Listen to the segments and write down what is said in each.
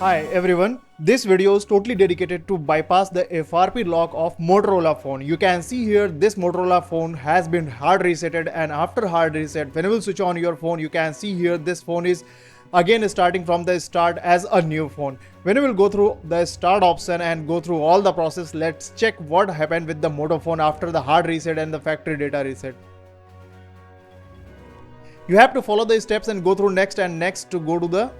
Hi everyone, this video is totally dedicated to bypass the FRP lock of Motorola phone. You can see here this Motorola phone has been hard resetted, and after hard reset, when you will switch on your phone, you can see here this phone is again starting from the start as a new phone. When you will go through the start option and go through all the process, let's check what happened with the Moto phone after the hard reset and the factory data reset. You have to follow the steps and go through next and next to go to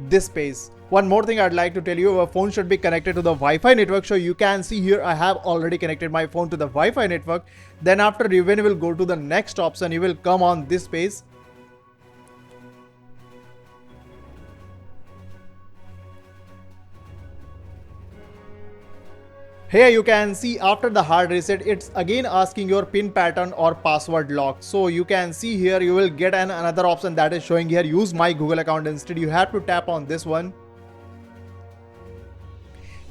this page. One more thing I'd like to tell you, your phone should be connected to the Wi-Fi network. So you can see here I have already connected my phone to the Wi-Fi network. Then after when you will go to the next option, you will come on this page. Here you can see after the hard reset, it's again asking your pin pattern or password lock. So you can see here you will get another option that is showing here use my Google account. Instead you have to tap on this one.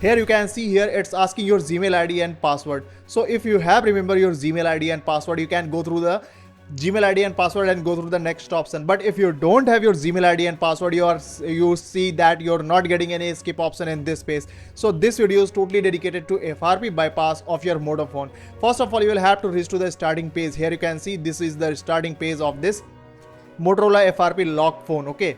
Here you can see here it's asking your Gmail ID and password. So if you have remember your Gmail ID and password, you can go through the Gmail ID and password and go through the next option. But if you don't have your Gmail ID and password, you see that you're not getting any skip option in this space. So this video is totally dedicated to FRP bypass of your Moto phone. First of all, you will have to reach to the starting page. Here you can see this is the starting page of this Motorola FRP lock phone. Okay.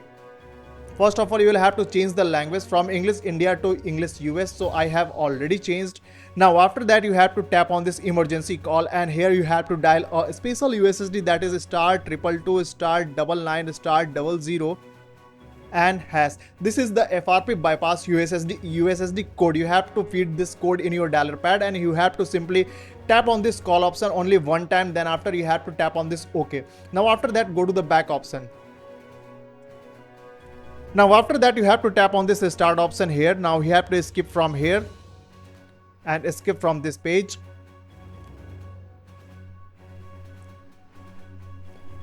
First of all, you will have to change the language from English India to English US. So I have already changed. Now after that, you have to tap on this emergency call, and here you have to dial a special USSD, that is *222 *99 *00 and hash. This is the FRP bypass USSD code. You have to feed this code in your dialer pad, and you have to simply tap on this call option only one time. Then after you have to tap on this OK. Now after that, go to the back option. Now after that, you have to tap on this start option here. Now you have to skip from here and skip from this page.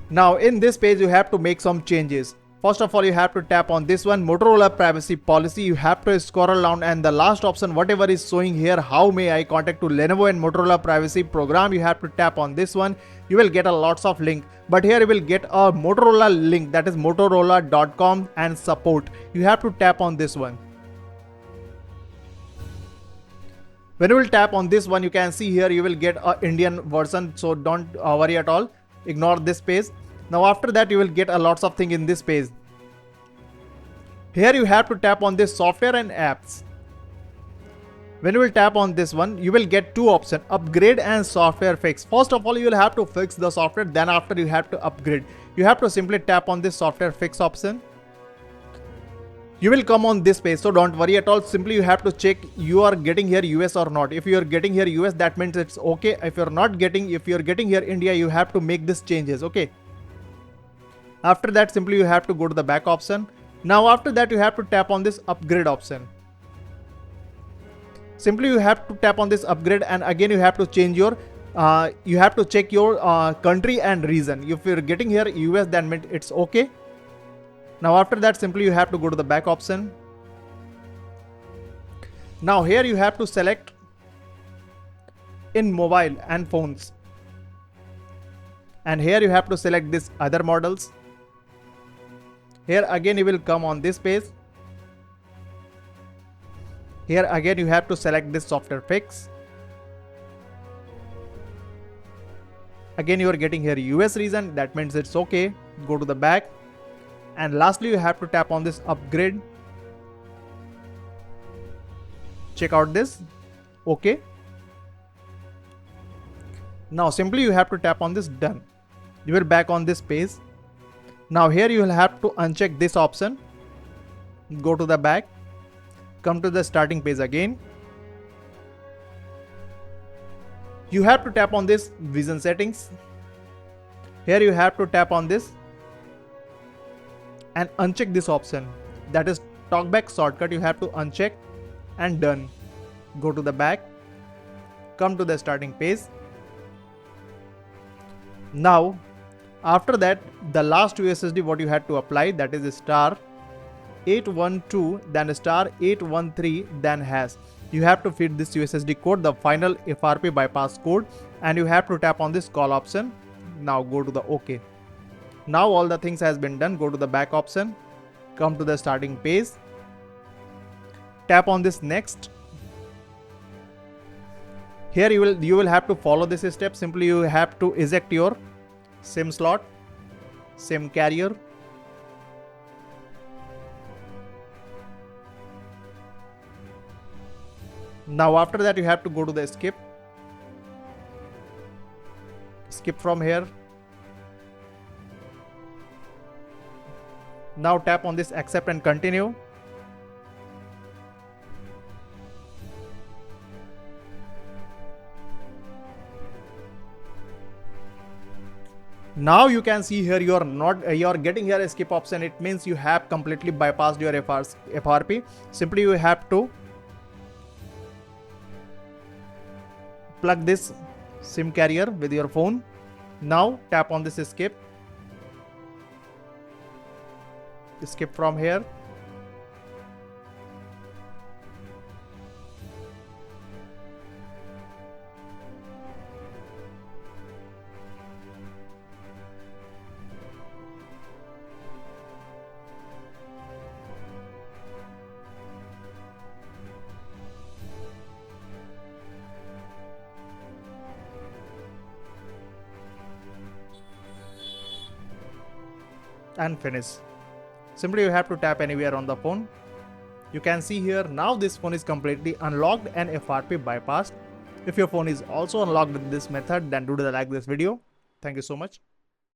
Now in this page, you have to make some changes. First of all, you have to tap on this one, Motorola privacy policy. You have to scroll down, and the last option, whatever is showing here, how may I contact to Lenovo and Motorola privacy program, you have to tap on this one. You will get a lots of link, but here you will get a Motorola link, that is motorola.com and support. You have to tap on this one. When you will tap on this one, you can see here you will get a Indian version, so don't worry at all, ignore this page. Now after that, you will get a lots of things in this page. Here you have to tap on this software and apps. When you will tap on this one, you will get two options, upgrade and software fix. First of all, you will have to fix the software, then after you have to upgrade. You have to simply tap on this software fix option. You will come on this page, so don't worry at all. Simply you have to check you are getting here US or not. If you are getting here US, that means it's okay. If you're getting here India, you have to make these changes. Okay. After that, simply you have to go to the back option. Now after that, you have to tap on this upgrade option. Simply you have to tap on this upgrade, and again you have to change your you have to check your country and region. If you're getting here US, then means it's okay. Now after that, simply you have to go to the back option. Now here you have to select in mobile and phones, and here you have to select this other models. Here again you will come on this page. Here again you have to select this software fix. Again you are getting here US region, that means it's okay. Go to the back, and lastly you have to tap on this upgrade. Check out this. Okay. Now simply you have to tap on this done. You will back on this page. Now here you will have to uncheck this option. Go to the back. Come to the starting page again. You have to tap on this vision settings. Here you have to tap on this and uncheck this option, that is talkback shortcut. You have to uncheck and done. Go to the back. Come to the starting page. Now after that, the last USSD what you had to apply, that is *812 then *813 then hash. You have to feed this USSD code, the final FRP bypass code, and you have to tap on this call option. Now go to the OK. Now all the things has been done. Go to the back option, come to the starting page. tap on this next. Here you will have to follow this step. Simply you have to eject your SIM slot, SIM carrier. Now after that you have to go to the skip from here. Now tap on this accept and continue. Now you can see here you are getting here a skip option. It means you have completely bypassed your FRP. Simply you have to plug this SIM carrier with your phone. Now tap on this skip from here. And finish. Simply you have to tap anywhere on the phone. You can see here now this phone is completely unlocked and FRP bypassed. If your phone is also unlocked with this method, then do like this video. Thank you so much.